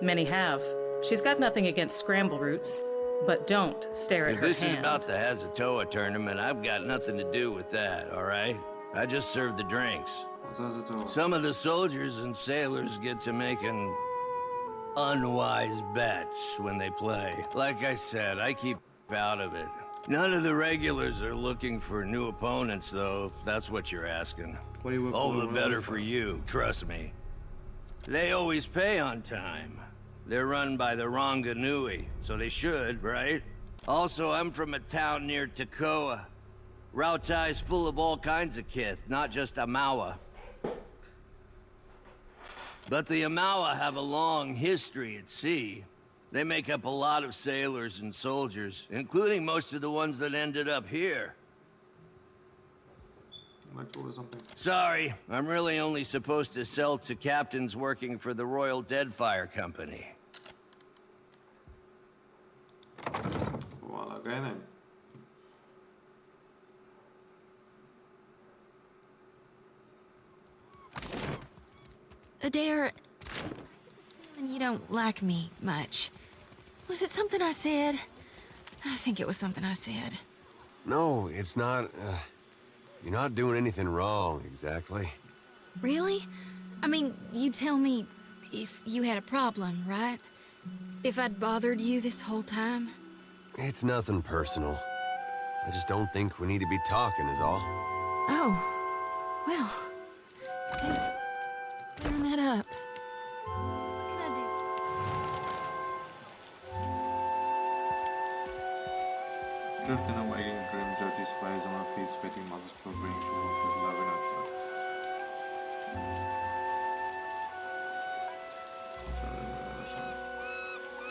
Many have. She's got nothing against scramble routes, but don't stare at her hand. If this is about the Hazatoa tournament, I've got nothing to do with that, alright? I just serve the drinks. Some of the soldiers and sailors get to making unwise bets when they play. Like I said, I keep out of it. None of the regulars are looking for new opponents, though, if that's what you're asking. All the better for you, trust me. They always pay on time. They're run by the Ranganui, so they should, right? Also, I'm from a town near Tekoa. Rautai's full of all kinds of kith, not just Amawa. But the Amawa have a long history at sea. They make up a lot of sailors and soldiers, including most of the ones that ended up here. Sorry, I'm really only supposed to sell to captains working for the Royal Deadfire Company. Voilà, okay then. Adair, you don't like me much. Was it something I said? I think it was something I said. No, it's not, you're not doing anything wrong, exactly. Really? I mean, you tell me if you had a problem, right? If I'd bothered you this whole time? It's nothing personal. I just don't think we need to be talking is all. Oh. Well. Thanks for clearing that up. What can I do? Drifting away in grim, dirty sways on her feet, sweating muscles quivering, she walked with love in her throat.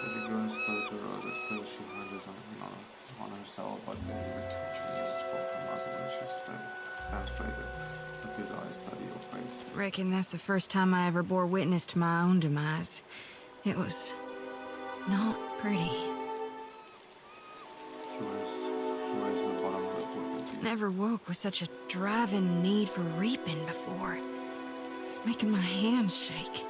Lady groans close to Rose, at first she hunches on herself, but then retention uses for her muscle and she stands straighter. His eyes study your face. Reckon that's the first time I ever bore witness to my own demise. It was not pretty. She weighs in the bottom of her foot. Never woke with such a driving need for reaping before. It's making my hands shake.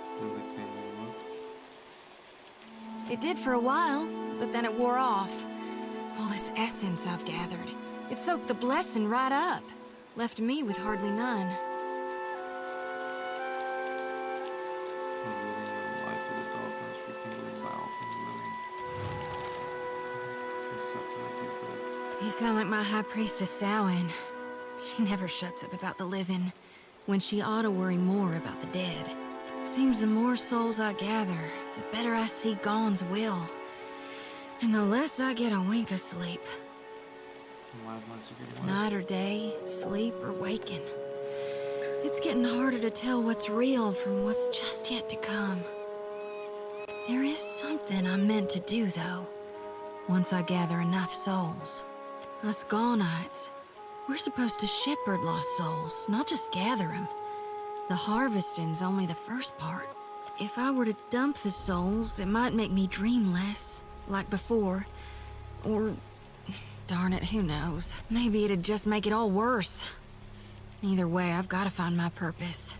It did for a while, but then it wore off. All this essence I've gathered. It soaked the blessing right up. Left me with hardly none. You sound like my high priestess Samhain. She never shuts up about the living, when she ought to worry more about the dead. Seems the more souls I gather, the better I see Gaun's will, and the less I get a wink of sleep. Night or day, sleep or waking. It's getting harder to tell what's real from what's just yet to come. There is something I'm meant to do, though, once I gather enough souls. Us Gaunites, We're supposed to shepherd lost souls, not just gather them. The harvesting's only the first part. If I were to dump the souls, it might make me dream less, like before. Or, darn it, who knows? Maybe it'd just make it all worse. Either way, I've got to find my purpose.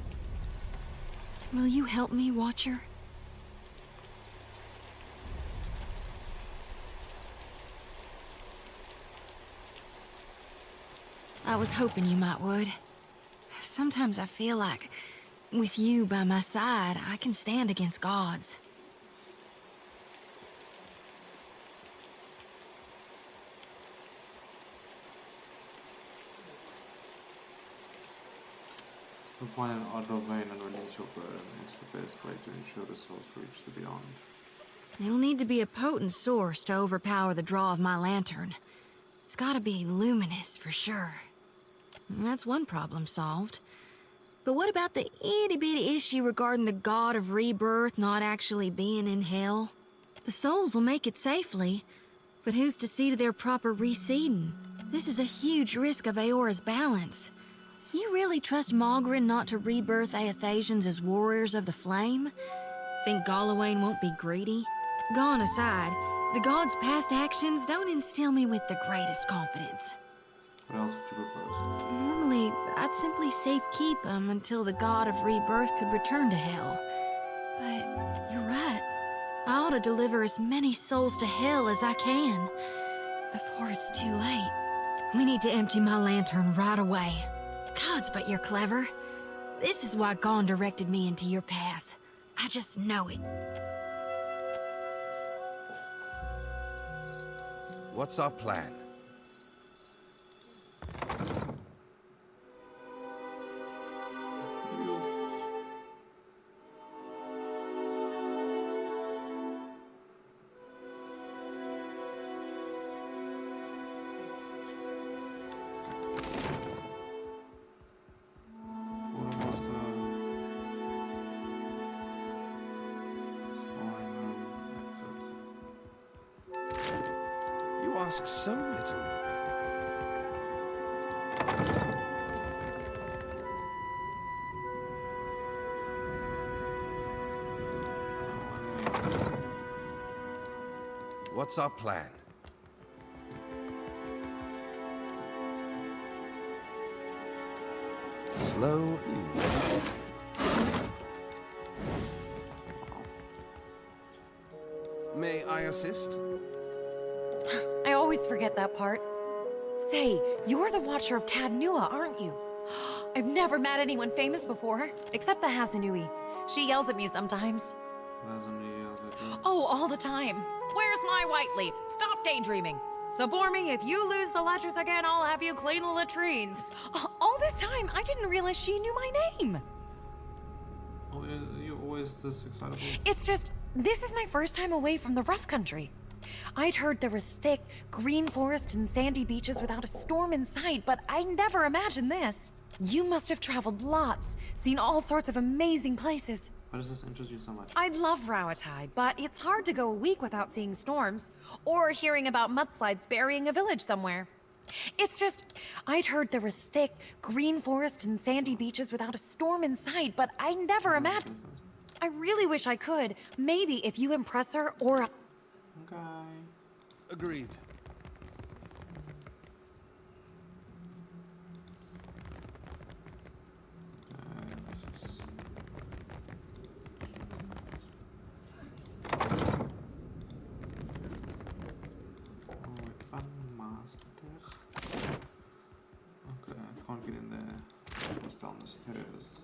Will you help me, Watcher? I was hoping you might would. Sometimes I feel like, with you by my side, I can stand against gods. To find an other vein and release your burden is the best way to ensure the souls reach the beyond. It'll need to be a potent source to overpower the draw of my lantern. It's gotta be luminous, for sure. That's one problem solved. But what about the itty-bitty issue regarding the god of rebirth not actually being in hell? The souls will make it safely, but who's to see to their proper reseeding? This is a huge risk of Aora's balance. You really trust Mogren not to rebirth Aethasians as warriors of the flame? Think Galawain won't be greedy? Gone aside, the god's past actions don't instill me with the greatest confidence. What else could you propose? Normally, I'd simply safekeep him until the god of rebirth could return to hell. But you're right. I ought to deliver as many souls to hell as I can before it's too late. We need to empty my lantern right away. Gods, but you're clever. This is why Gon directed me into your path. I just know it. What's our plan? Ask so little. What's our plan? Slow you. May I assist? I always forget that part. Say, you're the Watcher of Cadnua, aren't you? I've never met anyone famous before, except the Hasanui. She yells at me sometimes. Oh, all the time. Where's my white leaf? Stop daydreaming. Support me, if you lose the ledgers again, I'll have you clean the latrines. All this time, I didn't realize she knew my name. Oh, you're always this excitable. It's just, this is my first time away from the rough country. I'd heard there were thick, green forests and sandy beaches without a storm in sight, but I never imagined this. You must have traveled lots, seen all sorts of amazing places. Why does this interest you so much? I love Rauatai, but it's hard to go a week without seeing storms, or hearing about mudslides burying a village somewhere. It's just, I'd heard there were thick, green forests and sandy beaches without a storm in sight, but I never imagined. I really wish I could. Maybe if you impress her, or... Okay. Agreed. Okay, I can't get in there. It goes down the stairs.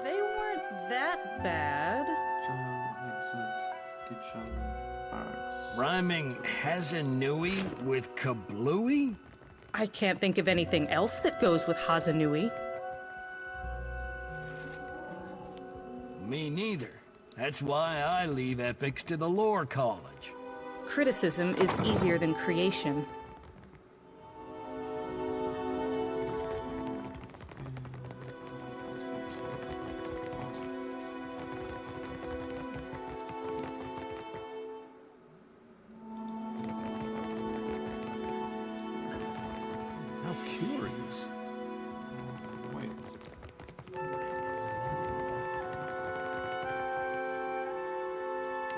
They weren't that bad. General exit, kitchen, barracks. Rhyming Hasanui with kablooey? I can't think of anything else that goes with Hazanui. Me neither. That's why I leave epics to the lore college. Criticism is easier than creation. How curious. Wait.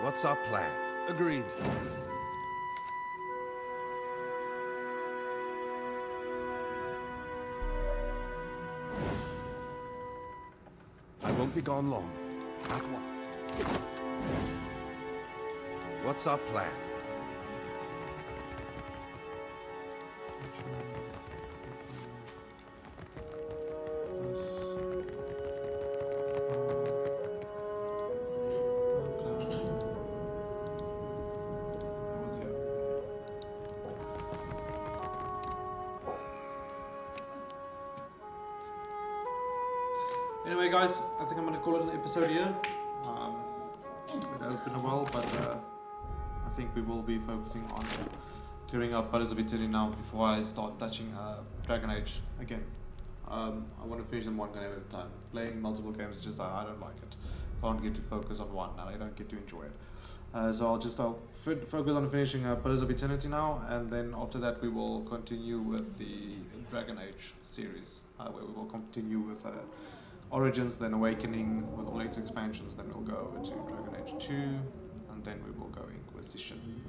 What's our plan? Agreed. I won't be gone long. Not one. What's our plan? Anyway, guys, I think I'm going to call it an episode here. It has been a while, but I think we will be focusing on clearing up Battles of Eternity now before I start touching Dragon Age again. I want to finish them one game at a time. Playing multiple games is just I don't like it. Can't get to focus on one, and I don't get to enjoy it. So I'll focus on finishing Battles of Eternity now, and then after that we will continue with the Dragon Age series, where we will continue with Origins, then Awakening with all its expansions, then we'll go over to Dragon Age 2, and then we will go Inquisition.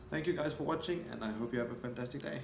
Thank you guys for watching, and I hope you have a fantastic day.